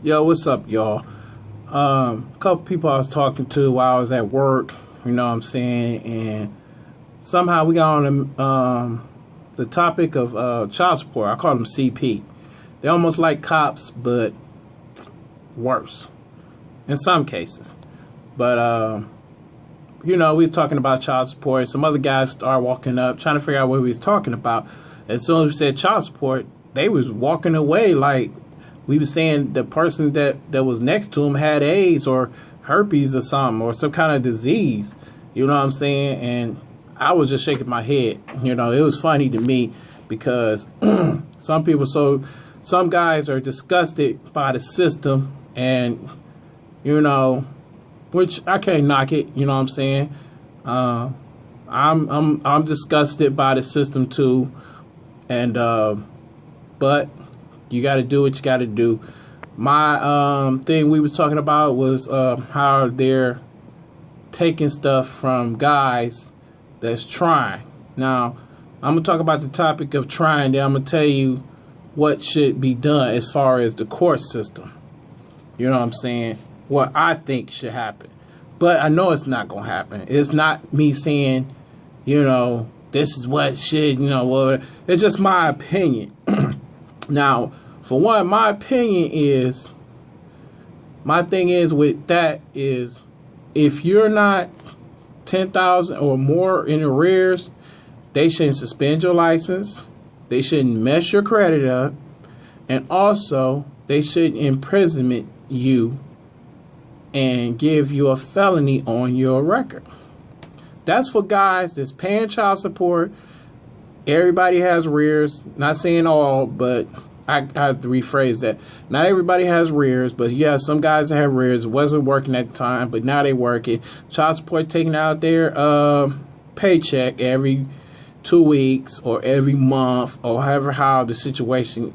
Yo, what's up, y'all? A couple people I was talking to while I was at work, you know what I'm saying, and somehow we got on the topic of child support. I call them CP. They're almost like cops, but worse in some cases. But we were talking about child support. And some other guys started walking up, trying to figure out what we was talking about. As soon as we said child support, they was walking away like we were saying the person that was next to him had AIDS or herpes or something or some kind of disease. You know what I'm saying? And I was just shaking my head. You know, it was funny to me because some guys are disgusted by the system, and which I can't knock it. You know what I'm saying? I'm disgusted by the system too, and but you got to do what you got to do. My thing we was talking about was how they're taking stuff from guys that's trying. Now, I'm going to talk about the topic of trying, then I'm going to tell you what should be done as far as the court system. You know what I'm saying? What I think should happen. But I know it's not going to happen. It's not me saying, this is what should, whatever. It's just my opinion. Now, for one, my thing is with that is, if you're not 10,000 or more in arrears, they shouldn't suspend your license. They shouldn't mess your credit up. And also, they shouldn't imprisonment you and give you a felony on your record. That's for guys that's paying child support. Everybody has arrears. Not saying all, but I have to rephrase that. Not everybody has arrears, but yeah, some guys that have arrears. It wasn't working at the time, but now they working. Child support taking out their paycheck every 2 weeks or every month, or how the situation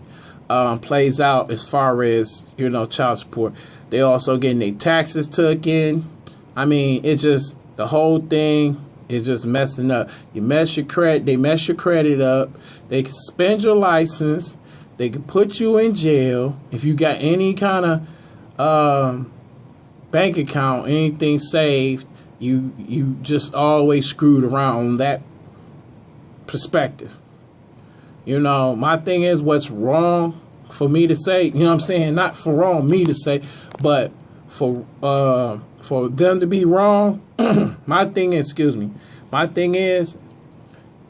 plays out as far as child support. They also getting their taxes took in. I mean, it's just the whole thing is just messing up. They mess your credit up. They can suspend your license. They can put you in jail if you got any kind of bank account, anything saved. You just always screwed around on that perspective. My thing is, what's wrong for me to say, you know what I'm saying? Not for wrong me to say, but for them to be wrong. My thing is,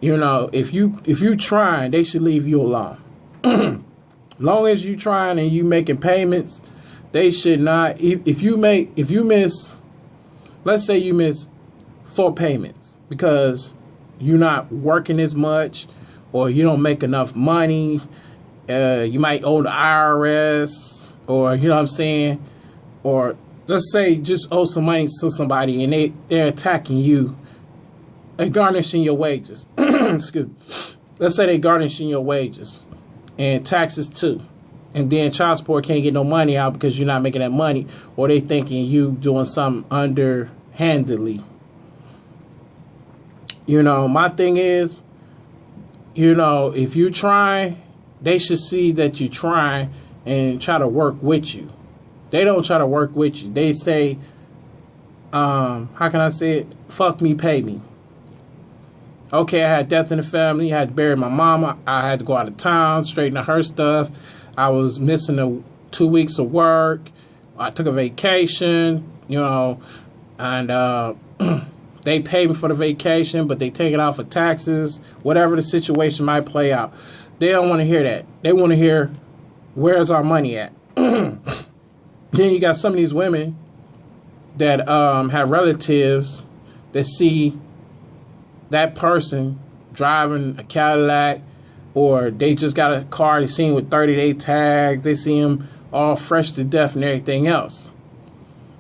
if you trying, they should leave you alone. Long as you trying and you making payments, they should not. If you miss, let's say you miss 4 payments because you're not working as much, or you don't make enough money, you might owe the IRS, or you know what I'm saying, or let's say just owe some money to somebody and they're attacking you and garnishing your wages. Excuse me. Let's say they garnishing your wages and taxes too, and then child support can't get no money out because you're not making that money, or they thinking you doing something underhandedly. My thing is, if you try, they should see that you try and try to work with you. They don't try to work with you. They say, how can I say it? Fuck me, pay me. Okay, I had death in the family. I had to bury my mama. I had to go out of town, straighten out her stuff. I was missing 2 weeks of work. I took a vacation, and they paid me for the vacation, but they take it out for taxes, whatever the situation might play out. They don't want to hear that. They want to hear, where's our money at? Then you got some of these women that have relatives that see that person driving a Cadillac, or they just got a car they seen with 30-day tags. They see him all fresh to death and everything else.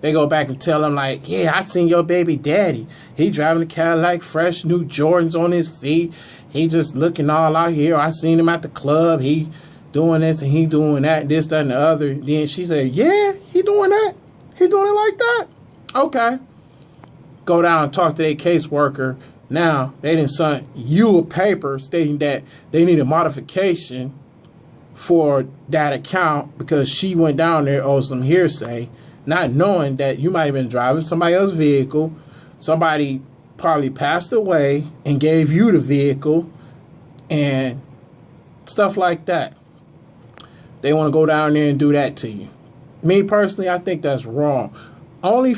They go back and tell them, like, yeah, I seen your baby daddy. He driving a Cadillac, fresh, new Jordans on his feet. He just looking all out here. I seen him at the club. He doing this and he doing that, this, that, and the other. Then she said, yeah, he doing that. He doing it like that. Okay. Go down and talk to their caseworker. Now, they didn't send you a paper stating that they need a modification for that account because she went down there on some hearsay, not knowing that you might have been driving somebody else's vehicle. Somebody probably passed away and gave you the vehicle and stuff like that. They want to go down there and do that to you. Me personally, I think that's wrong. I'm only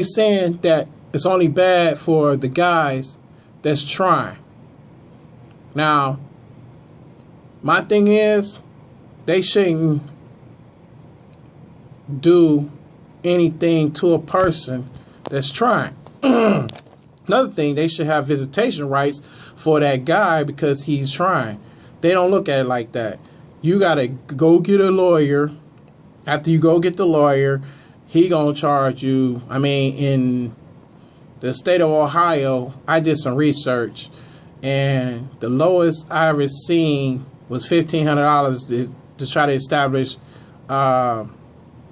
saying that it's only bad for the guys that's trying. Now, my thing is, they shouldn't do anything to a person that's trying. Another thing, they should have visitation rights for that guy because he's trying. They don't look at it like that. You got to go get a lawyer. After you go get the lawyer, he going to charge you. I mean, in the state of Ohio, I did some research, and the lowest I ever seen was $1,500 to try to establish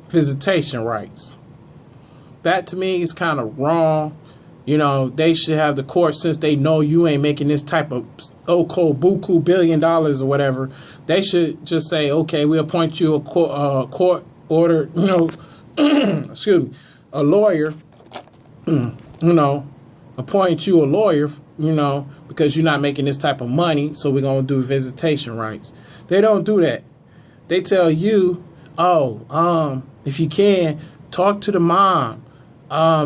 visitation rights. That to me is kind of wrong. You know, they should have the court, since they know you ain't making this type of buku $1 billion or whatever. They should just say, okay, we appoint you a court order, excuse me, a lawyer, appoint you a lawyer, because you're not making this type of money, so we're going to do visitation rights. They don't do that. They tell you, if you can, talk to the mom,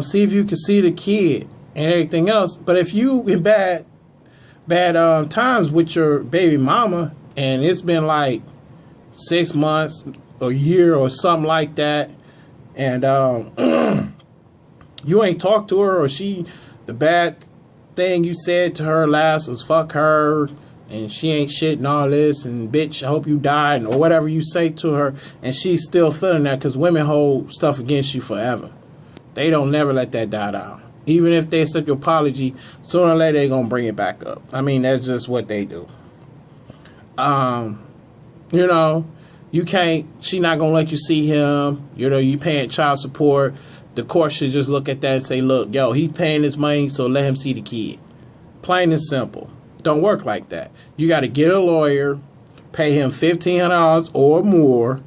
see if you can see the kid and everything else. But if you in bad times with your baby mama, and it's been like 6 months, a year or something like that, and you ain't talked to her, or the bad thing you said to her last was fuck her, and she ain't shit and all this, and bitch, I hope you die, or whatever you say to her, and she's still feeling that, because women hold stuff against you forever. They don't never let that die down. Even if they accept your apology, sooner or later they're going to bring it back up. I mean, that's just what they do. You can't, she not going to let you see him. You paying child support. The court should just look at that and say, look, yo, he's paying this money, so let him see the kid. Plain and simple. Don't work like that. You got to get a lawyer, pay him $1,500 or more,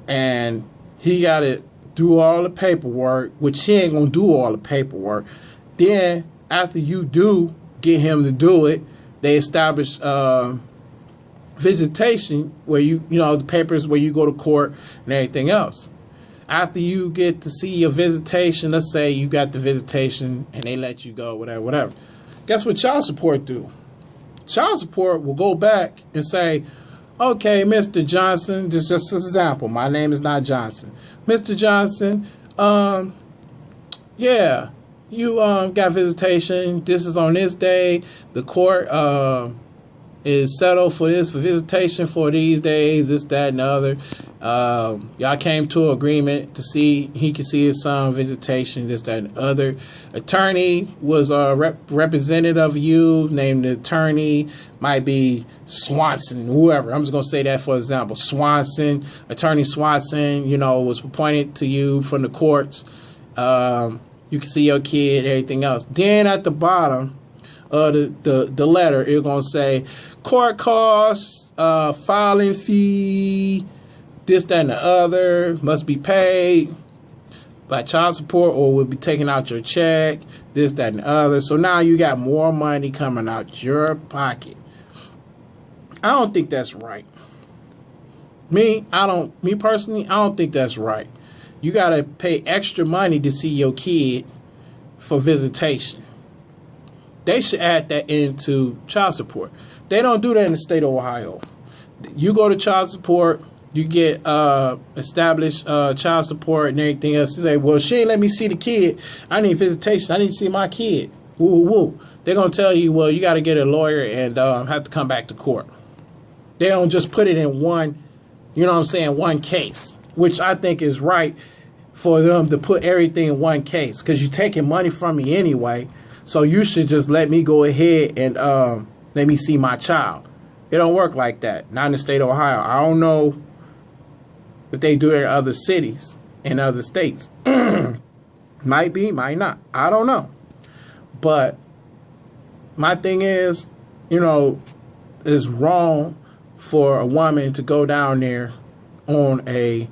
and he got to do all the paperwork, which he ain't going to do all the paperwork. Then, after you do get him to do it, they establish visitation, where the papers where you go to court and everything else. After you get to see your visitation, let's say you got the visitation and they let you go, whatever. Guess what child support do? Child support will go back and say, okay, Mr. Johnson, just an example. My name is not Johnson. Mr. Johnson, yeah, you got visitation. This is on this day. The court is settled for this for visitation for these days, this, that, and the other. Y'all came to an agreement to see, he could see his son visitation, this, that, and the other. Attorney was a representative of you, named the attorney, might be Swanson, whoever. I'm just going to say that for example. Swanson, Attorney Swanson, was appointed to you from the courts. You can see your kid, everything else. Then at the bottom of the letter, it's going to say court costs, filing fee, this, that, and the other must be paid by child support or will be taken out your check, this, that, and the other. So now you got more money coming out your pocket. I don't think that's right. Me personally, I don't think that's right. You got to pay extra money to see your kid for visitation. They should add that into child support. They don't do that in the state of Ohio. You go to child support, you get established child support and everything else. You say, well, she ain't let me see the kid. I need visitation. I need to see my kid. Woo, woo. They're going to tell you, well, you got to get a lawyer and have to come back to court. They don't just put it in one, one case, which I think is right for them to put everything in one case, because you're taking money from me anyway. So you should just let me go ahead and let me see my child. It don't work like that. Not in the state of Ohio. I don't know if they do it in other cities, in other states. Might be, might not. I don't know. But my thing is, it's wrong for a woman to go down there on a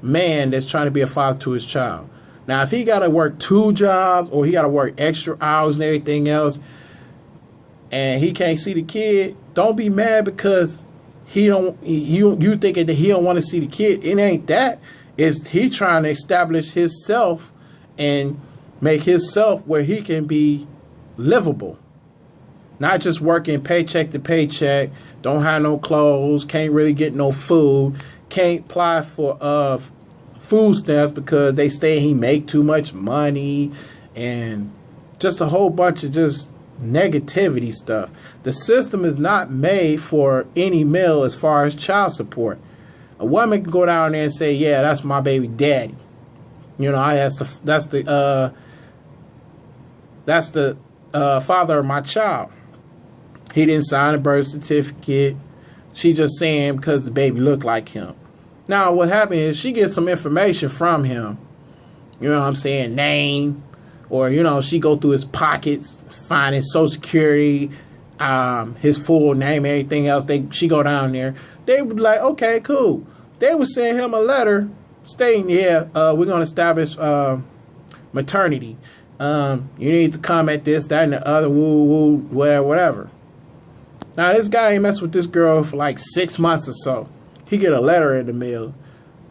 man that's trying to be a father to his child. Now, if he got to work 2 jobs or he got to work extra hours and everything else, and he can't see the kid, don't be mad because you thinking that he don't want to see the kid. It ain't that. It's he trying to establish himself and make himself where he can be livable. Not just working paycheck to paycheck, don't have no clothes, can't really get no food, can't apply for food stamps because they say he make too much money, and just a whole bunch of just negativity stuff. The system is not made for any male as far as child support. A woman can go down there and say, yeah, that's my baby daddy. You know, that's the father of my child. He didn't sign a birth certificate. She just saying because the baby looked like him. Now, what happened is she gets some information from him. You know what I'm saying? Name. Or, you know, she go through his pockets, find his Social Security, his full name, everything else. She go down there. They would be like, okay, cool. They would send him a letter stating, yeah, we're going to establish maternity. You need to come at this, that, and the other, woo, whatever. Now, this guy ain't messed with this girl for like 6 months or so. He get a letter in the mail.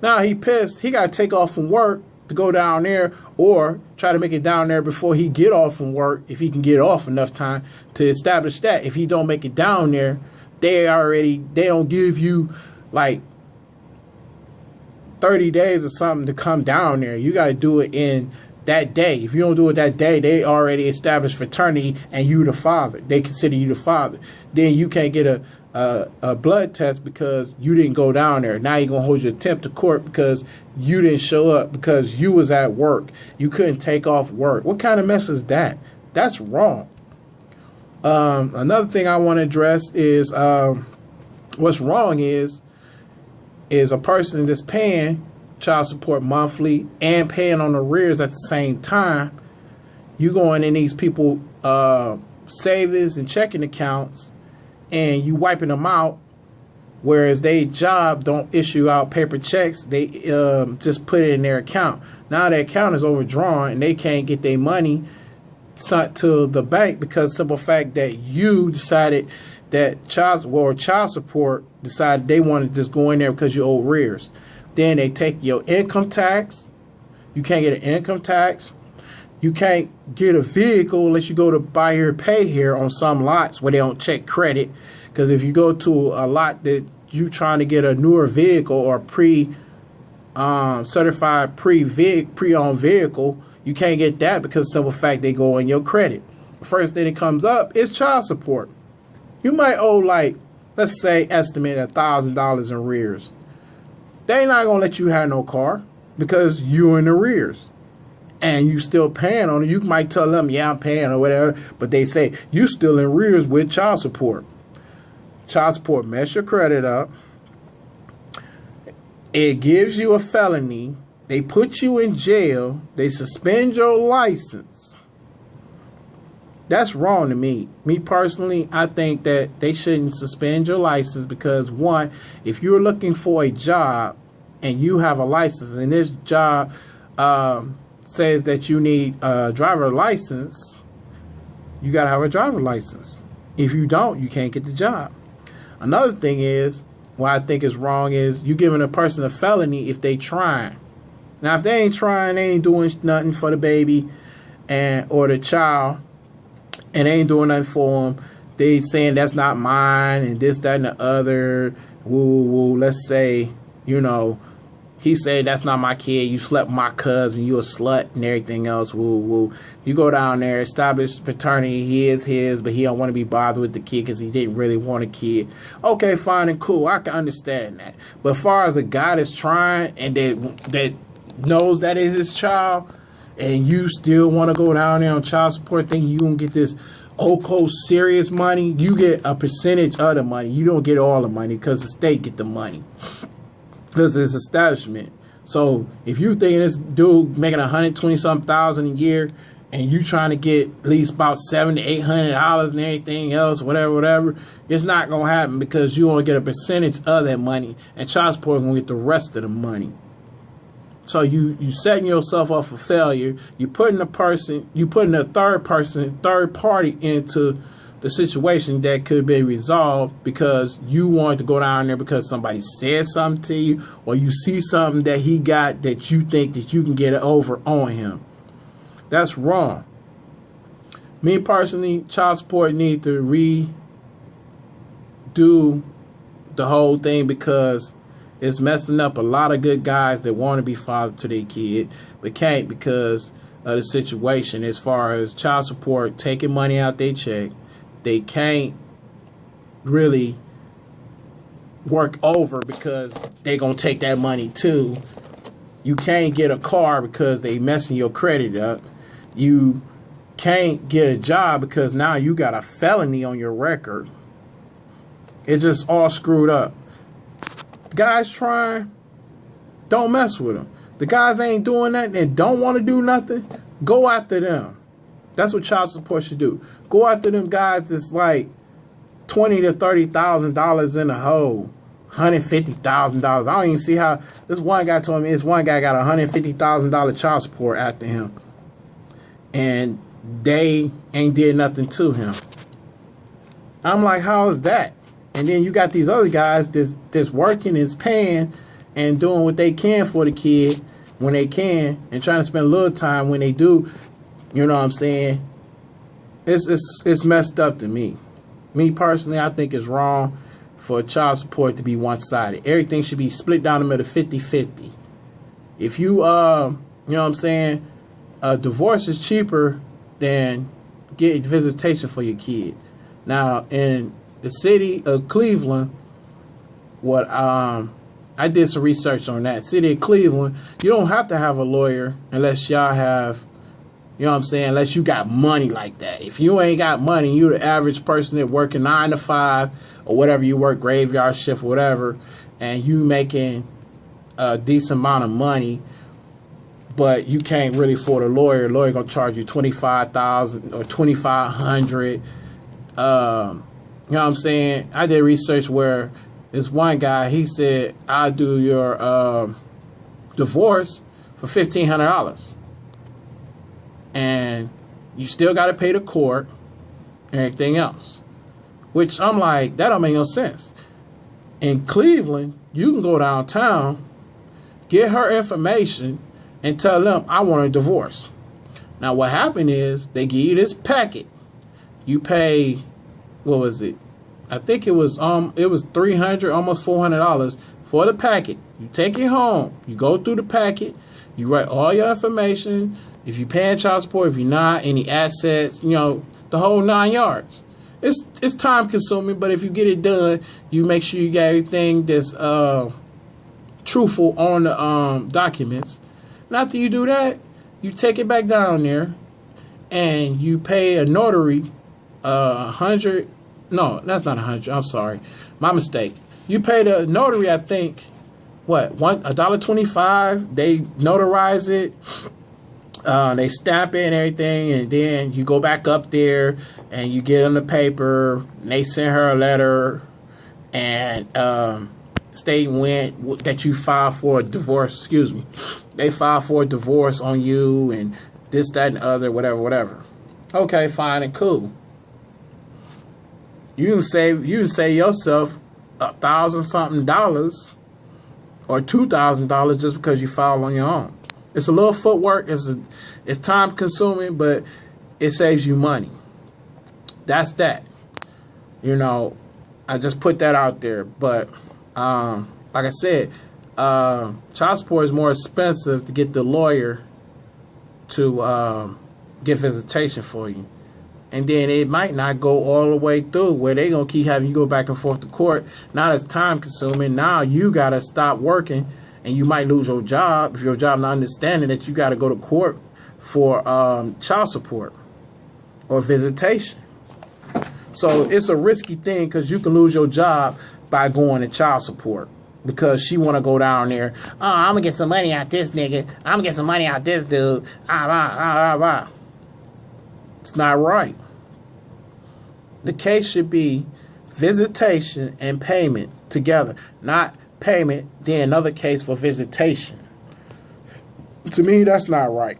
Now he pissed. He got to take off from work to go down there or try to make it down there before he get off from work, if he can get off enough time to establish that. If he don't make it down there, they don't give you like 30 days or something to come down there. You got to do it in that day. If you don't do it that day, they already established fraternity and you the father. They consider you the father. Then you can't get a blood test because you didn't go down there. Now you're going to hold your temp to court because you didn't show up because you was at work. You couldn't take off work. What kind of mess is that? That's wrong. Another thing I want to address is what's wrong is a person that's paying child support monthly and paying on the arrears at the same time. You going in these people savings and checking accounts and you wiping them out, whereas they job don't issue out paper checks. They just put it in their account. Now their account is overdrawn and they can't get their money sent to the bank because simple fact that you decided that child support decided they want to just go in there because you owe arrears. Then they take your income tax. You can't get an income tax. You can't get a vehicle unless you go to buy here, pay here on some lots where they don't check credit. Because if you go to a lot that you trying to get a newer vehicle or certified pre-owned vehicle, you can't get that because simple fact they go on your credit. First thing that comes up is child support. You might owe like, let's say, estimate $1,000 in arrears. They ain't not going to let you have no car because you in arrears. And you still paying on it. You might tell them, yeah, I'm paying or whatever. But they say, you still in arrears with child support. Child support mess your credit up. It gives you a felony. They put you in jail. They suspend your license. That's wrong to me. Me personally, I think that they shouldn't suspend your license because, one, if you're looking for a job and you have a license and this job says that you need a driver license, you got to have a driver license. If you don't, you can't get the job. Another thing is, what I think is wrong is you giving a person a felony if they trying. Now, if they ain't trying, they ain't doing nothing for the baby or the child, and they ain't doing nothing for them. They saying that's not mine and this, that, and the other. Woo. Let's say, you know, he said that's not my kid. You slept with my cousin. You a slut and everything else. Woo. You go down there, establish paternity. He is his, but he don't want to be bothered with the kid because he didn't really want a kid. Okay, fine and cool. I can understand that. But as far as a guy that's trying and that knows that is his child, and you still want to go down there on child support thinking you gonna get this serious money, you get a percentage of the money. You don't get all the money because the state get the money because it's establishment. So if you thinking this dude making $120-something thousand a year and you trying to get at least about $700 to $800 and everything else, whatever, it's not gonna happen because you only get a percentage of that money, and child support is gonna get the rest of the money. So you setting yourself up for failure. You putting a third party into the situation that could be resolved because you wanted to go down there because somebody said something to you, or you see something that he got that you think that you can get it over on him. That's wrong. Me personally, child support need to redo the whole thing because it's messing up a lot of good guys that want to be fathers to their kid but can't because of the situation as far as child support taking money out their check. They can't really work over because they gonna take that money too. You can't get a car because they messing your credit up. You can't get a job because now you got a felony on your record. It's just all screwed up. Guys trying, don't mess with them. The guys ain't doing nothing and don't want to do nothing, go after them. That's what child support should do. Go after them guys that's like $20,000 to $30,000 in a hole, $150,000. I don't even see how. This one guy told me this one guy got $150,000 child support after him, and they ain't did nothing to him. I'm like, how is that? And then you got these other guys that's working and paying and doing what they can for the kid when they can and trying to spend a little time when they do. You know what I'm saying? It's messed up to me. Me personally, I think it's wrong for child support to be one-sided. Everything should be split down the middle 50-50. If you, you know what I'm saying, divorce is cheaper than get visitation for your kid. Now, in the city of Cleveland, I did some research on that. City of Cleveland, you don't have to have a lawyer unless y'all have, you know what I'm saying, unless you got money like that. If you ain't got money, you the average person that working 9 to 5 or whatever you work, graveyard shift or whatever, and you making a decent amount of money, but you can't really afford a lawyer. A lawyer gonna charge you $25,000 or $2,500. You know what I'm saying? I did research where this one guy, he said, I'll do your divorce for $1,500. And you still got to pay the court and everything else. Which I'm like, that don't make no sense. In Cleveland, you can go downtown, get her information, and tell them, I want a divorce. Now, what happened is, they give you this packet. You pay, what was it? I think it was $300, almost $400 for the packet. You take it home. You go through the packet. You write all your information. If you're paying child support, if you're not, any assets, you know, the whole 9 yards. It's time consuming, but if you get it done, you make sure you got everything that's truthful on the documents. And after you do that, you take it back down there, and you pay a notary $100. No, that's not $100. I'm sorry, my mistake. You pay the notary, I think, what, $1.25. They notarize it. They stamp it and everything, and then you go back up there and you get on the paper. And they send her a letter and statement that you filed for a divorce. Excuse me. They filed for a divorce on you and this, that, and the other, whatever. Okay, fine and cool. You can save yourself $1,000-something or $2,000 just because you filed on your own. It's a little footwork. It's time consuming, but it saves you money. That's that. You know, I just put that out there. But like I said, child support is more expensive to get the lawyer to get visitation for you. And then it might not go all the way through where they're going to keep having you go back and forth to court. Now it's time consuming. Now you got to stop working. And you might lose your job if your job not understanding that you got to go to court for child support or visitation. So it's a risky thing because you can lose your job by going to child support because she want to go down there. Oh, I'm going to get some money out this nigga. I'm going to get some money out this dude. It's not right. The case should be visitation and payment together, not payment, then another case for visitation. To me, that's not right.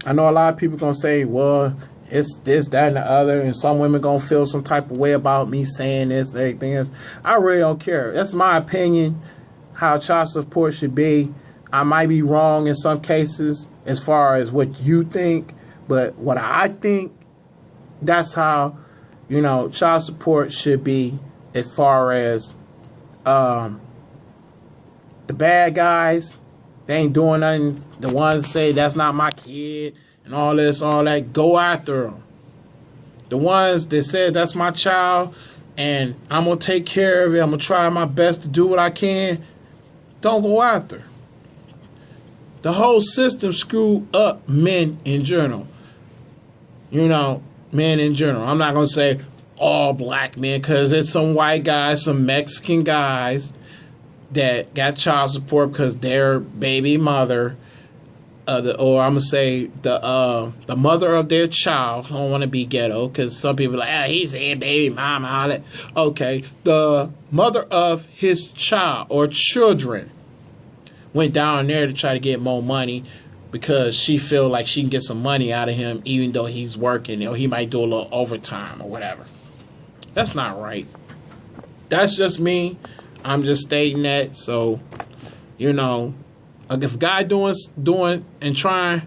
I know a lot of people going to say, well, it's this, that, and the other, and some women going to feel some type of way about me saying this, everything else. I really don't care. That's my opinion, how child support should be. I might be wrong in some cases as far as what you think, but what I think, that's how, child support should be, as far as the bad guys. They ain't doing nothing. The ones say that's not my kid and all this, all that, go after them. The ones that said that's my child and I'm going to take care of it, I'm going to try my best to do what I can, don't go after. The whole system screwed up men in general. Men in general. I'm not going to say all black men, because it's some white guys, some Mexican guys that got child support because their baby mother, or I'm gonna say the mother of their child. I don't want to be ghetto because some people are like, he said baby mama, all that. Okay, the mother of his child or children went down there to try to get more money because she feel like she can get some money out of him even though he's working, or he might do a little overtime or whatever. That's not right. That's just me. I'm just stating that. So, if a guy doing and trying,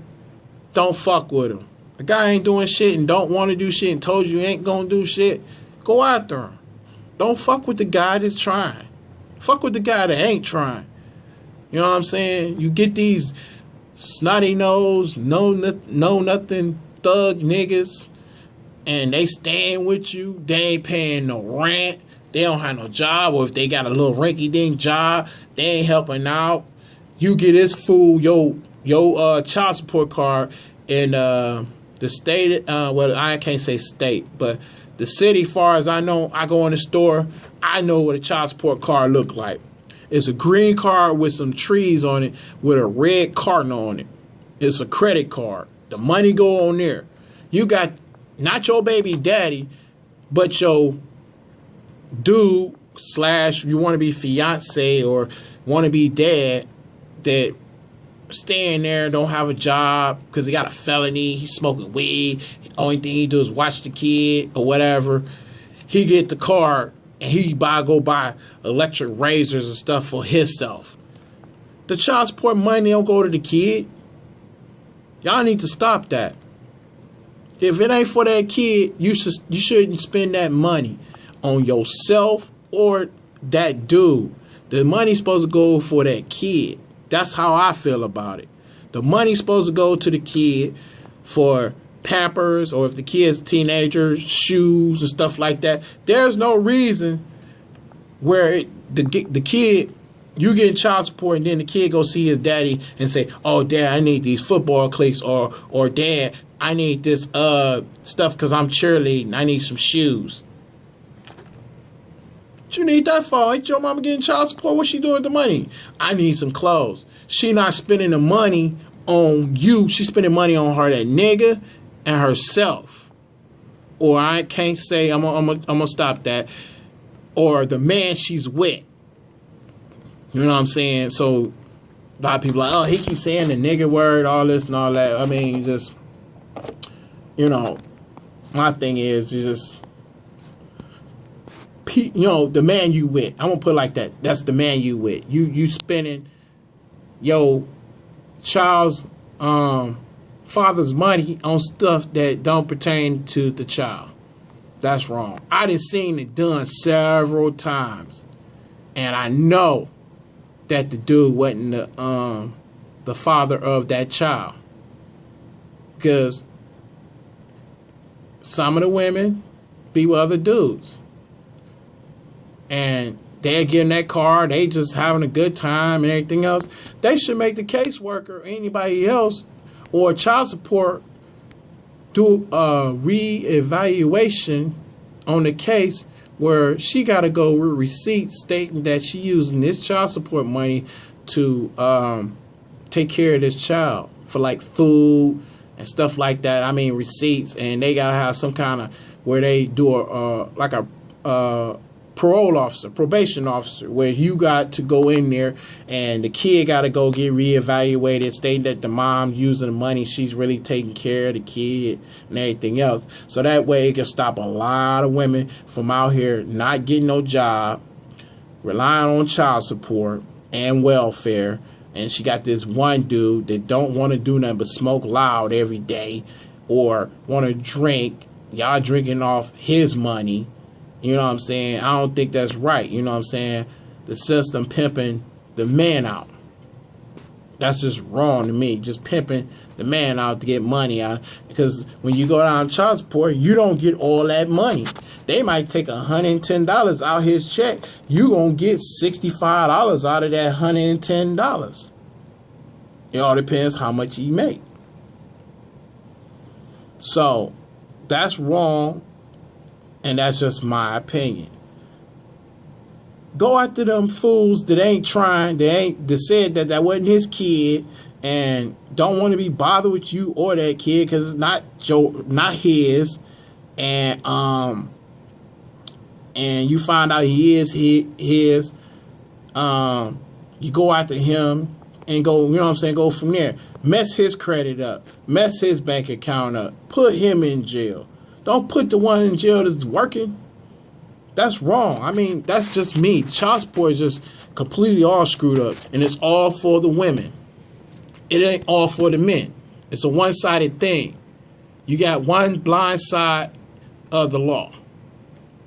don't fuck with him. The guy ain't doing shit and don't want to do shit and told you ain't gonna do shit, go after him. Don't fuck with the guy that's trying. Fuck with the guy that ain't trying. You know what I'm saying? You get these snotty nose, know nothing thug niggas, and they staying with you. They ain't paying no rent. They don't have no job, or if they got a little rinky-dink job, they ain't helping out. You get this fool your child support card in the state. Well, I can't say state, but the city. Far as I know, I go in the store. I know what a child support card look like. It's a green card with some trees on it, with a red cardinal on it. It's a credit card. The money go on there. You got not your baby daddy, but your dude / you want to be fiance or want to be dad that staying there, don't have a job because he got a felony, he's smoking weed, only thing he do is watch the kid or whatever. He get the card and he go buy electric razors and stuff for himself. The child support money don't go to the kid. Y'all need to stop that. If it ain't for that kid, you shouldn't spend that money on yourself or that dude. The money's supposed to go for that kid. That's how I feel about it. The money's supposed to go to the kid for Pampers, or if the kid's teenagers, shoes and stuff like that. There's no reason where the kid, you getting child support and then the kid go see his daddy and say, oh, dad, I need these football cleats, or dad, I need this stuff because I'm cheerleading. I need some shoes. What you need that for? Ain't your mama getting child support? What's she doing with the money? I need some clothes. She not spending the money on you. She's spending money on her, that nigga, and herself. Or I can't say, I'm gonna stop that. Or the man she's with. You know what I'm saying? So a lot of people are like, oh, he keeps saying the nigga word, all this and all that. I mean, just, my thing is, you just, the man you with. I'm gonna put it like that. That's the man you with. You spending your child's father's money on stuff that don't pertain to the child. That's wrong. I done seen it done several times, and I know that the dude wasn't the father of that child, because some of the women be with other dudes. And they're getting that car, they just having a good time and everything else. They should make the caseworker or anybody else or child support do a re-evaluation on the case where she got to go with receipts stating that she using this child support money to take care of this child for like food, and stuff like that. I mean receipts, and they gotta have some kind of where they do a parole officer, probation officer, where you got to go in there and the kid got to go get reevaluated, stating that the mom using the money, she's really taking care of the kid and everything else. So that way it can stop a lot of women from out here not getting no job, relying on child support and welfare. And she got this one dude that don't want to do nothing but smoke loud every day or want to drink. Y'all drinking off his money. You know what I'm saying? I don't think that's right. You know what I'm saying? The system pimping the man out. That's just wrong to me. Just pimping the man out to get money out. Because when you go down child support, you don't get all that money. They might take $110 out his check. You going to get $65 out of that $110. It all depends how much he make. So, that's wrong. And that's just my opinion. Go after them fools that ain't trying, that said that wasn't his kid, and don't want to be bothered with you or that kid because it's not his, and you find out he is his. You go after him and go, you know what I'm saying, go from there. Mess his credit up, mess his bank account up, put him in jail. Don't put the one in jail that's working. That's wrong. I mean, that's just me. Child support is just completely all screwed up. And it's all for the women. It ain't all for the men. It's a one-sided thing. You got one blind side of the law.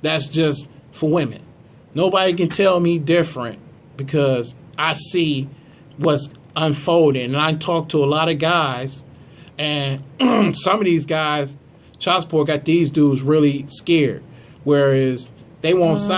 That's just for women. Nobody can tell me different because I see what's unfolding. And I talk to a lot of guys. And some of these guys, child support got these dudes really scared, whereas they won't sign.